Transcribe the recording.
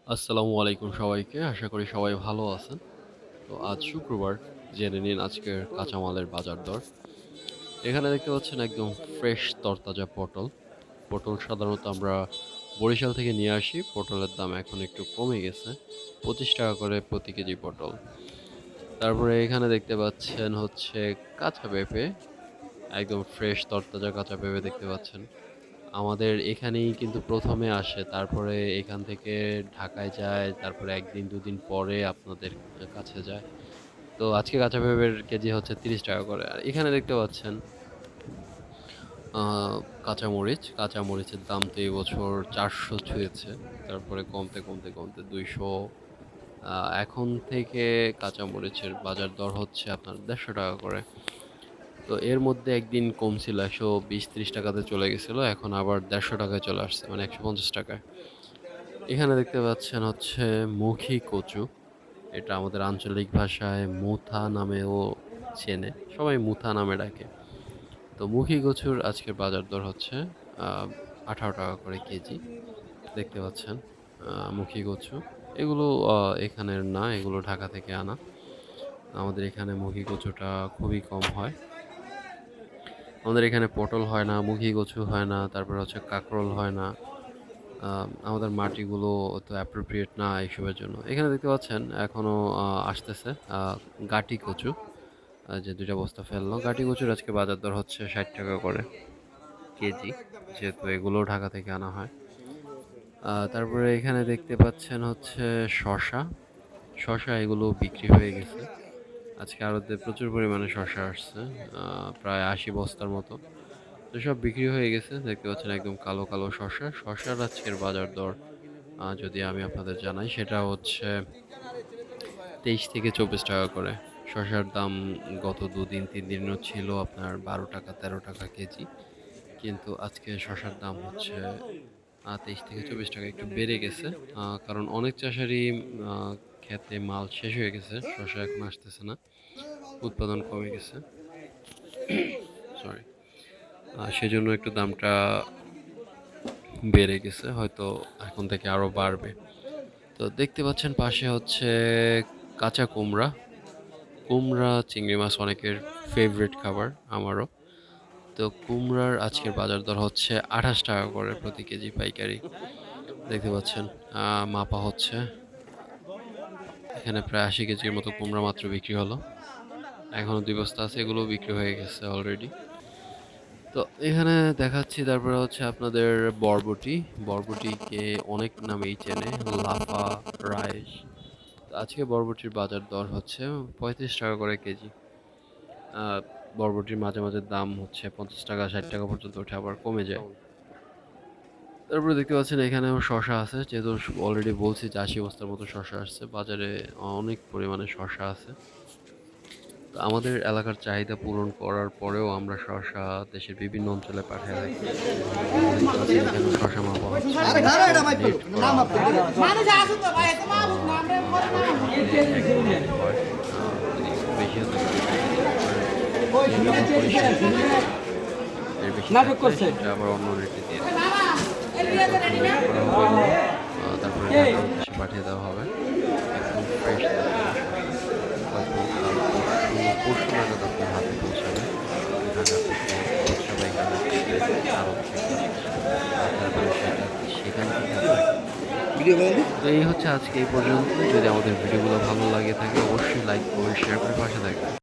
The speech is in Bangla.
আসসালামু আলাইকুম সবাইকে। আশা করি সবাই ভালো আছেন। তো আজ শুক্রবার, জেনে নিন আজকের কাঁচামালের বাজার দর। এখানে দেখতে পাচ্ছেন একদম ফ্রেশ তরতাজা পটল। পটল সাধারণত আমরা বরিশাল থেকে নিয়ে আসি। পটলের দাম এখন একটু কমে গেছে। ৳২৫ করে প্রতি কেজি পটল। তারপরে এখানে দেখতে পাচ্ছেন হচ্ছে কাঁচা পেঁপে। একদম ফ্রেশ তরতাজা কাঁচা পেঁপে দেখতে পাচ্ছেন। আমাদের এখানেই কিন্তু ১ম এ আসে। তারপরে এখান থেকে ঢাকায় যায়। তারপরে ১ দিন ২ দিন পরে আপনাদের কাছে যায়। তো আজকে কাঁচা পেঁপের কেজি হচ্ছে ৳৩০ করে। আর এখানে দেখতে পাচ্ছেন আ কাঁচামরিচ। কাঁচামরিচের দাম তো এই বছর ৪০০ ছুঁয়েছে। তারপরে কমতে ২০০। আ এখন থেকে কাঁচামরিচের বাজার দর হচ্ছে আপনার ৳১৫০ করে। তো এর মধ্যে একদিন কমছিল, ৳১২০-৳৩০ তে চলে গেছিল। এখন আবার ৳১৫০ চলে আসছে। মানে ৳১৫০। এখানে দেখতে পাচ্ছেন হচ্ছে মুখী কচু। এটা আমাদের আঞ্চলিক ভাষায় মুথা নামেও চেনে। সবাই মুথা নামে ডাকে। তো মুখী কচুর আজকের বাজার দর হচ্ছে আ ৳১৮ করে কেজি। দেখতে পাচ্ছেন মুখী কচু। এগুলো আ এখানের না, এগুলো ঢাকা থেকে আনা। আমাদের এখানে মুখী কচুটা খুবই কম হয়। আমাদের এখানে পটল হয় না, মুখী কচু হয় না, তারপরে হচ্ছে কাঁকরোল হয় না। আমাদের মাটিগুলো অত appropriate না এসবের জন্য। এখানে দেখতে পাচ্ছেন এখনো আসতেছে গাটি কচু। যে ২ টা বস্তা ফেললো। গাটি কচুর আজকে বাজার দর হচ্ছে ৳৬০ করে কেজি। যেহেতু এগুলোও ঢাকা থেকে আনা হয়। তারপরে এখানে দেখতে পাচ্ছেন হচ্ছে শসা। শসা এগুলো বিক্রি হয়ে গেছে। আজকে আড়তে প্রচুর পরিমাণে শসা আসছে। আ প্রায় ৮০ বস্তার মতো। তো সব বিক্রি হয়ে গেছে। দেখতে পাচ্ছেন একদম কালো শসা। শসার আজকের বাজার দর যদি আমি আপনাদের জানাই, সেটা হচ্ছে ৳২৩-৳২৪ করে। শসার দাম গত ২ দিন ৩ দিনও ছিল আপনার ৳১২, ৳১৩ কেজি। কিন্তু আজকে শসার দাম হচ্ছে ৳২৩-৳২৪, একটু বেড়ে গেছে। কারণ অনেক চাষারই আ ক্ষেতে মাল শেষ হয়ে গেছে। শসা এখন আসতেছে না। উৎপাদন কমে গেছে। সরি। সেজন্য একটু দামটা বেড়ে গেছে। হয়তো এখন থেকে আরো বাড়বে। তো দেখতে পাচ্ছেন পাশে হচ্ছে কাঁচা কুমড়া। কুমড়া, চিংড়ি মাছ অনেকের ফেভারিট খাবার, আমারও। তো কুমড়ার আজকের বাজার দর হচ্ছে ৳২৮ করে প্রতি কেজি পাইকারি। দেখতে পাচ্ছেন মাপা হচ্ছে। এখানে প্রায় ৮০ কেজির মতো কুমড়া মাত্র বিক্রি হলো। এখনো ২ বস্তা আছে, এগুলোও বিক্রি হয়ে গেছে অলরেডি। তো এখানে দেখাচ্ছি তারপরে হচ্ছে আপনাদের বরবটি। বরবটিকে অনেক নামেই চেনে। লাফা, রাইস। তো আজকে বরবটির বাজার দর হচ্ছে ৳৩৫ করে কেজি। আ বরবটির মাঝে দাম হচ্ছে ৳৫০, ৳৬০ পর্যন্ত ওঠে, আবার কমে যায়। তারপরে দেখতে পাচ্ছেন এখানেও শসা আছে। যেহেতু অলরেডি বলছি যে ৮০ বস্তার মতো শসা আসছে। বাজারে অনেক পরিমাণে শসা আছে। তো আমাদের এলাকার চাহিদা পূরণ করার পরেও আমরা শসা দেশের বিভিন্ন অঞ্চলে পাঠায় থাকি। দেখতে পাচ্ছেন এখানেও শসা মাপা হচ্ছে। সব নেট করা হবে। শসাতে ১ কেজি হয়। যদি একটু বেশি হতো একটু বেশি দিতে পারেন। নেট আমরা পরিষ্কার করি। এর বেশি থাকলে সেটা আবার অন্য রেটে দিয়ে দিই। দেখতে পাচ্ছেন নেট করা হবে এগুলো। তারপরে ঢাকার উদ্দেশ্যে পাঠিয়ে দেওয়া হবে। একদম ফ্রেশ তরতাজা শসা। হয়তো কাল পরশু নাগাদ আপনার হাতে পৌঁছাবে। ঢাকা থেকে খুচরা পাইকাররা কিনবে আড়ত থেকে। তারপরে সেখান থেকে আপনাকে তো এই হচ্ছে আজকে এই পর্যন্ত। যদি আমাদের ভিডিওগুলো ভালো লাগে থাকে অবশ্যই লাইক, কমেন্ট, শেয়ার করে পাশে থাকবেন।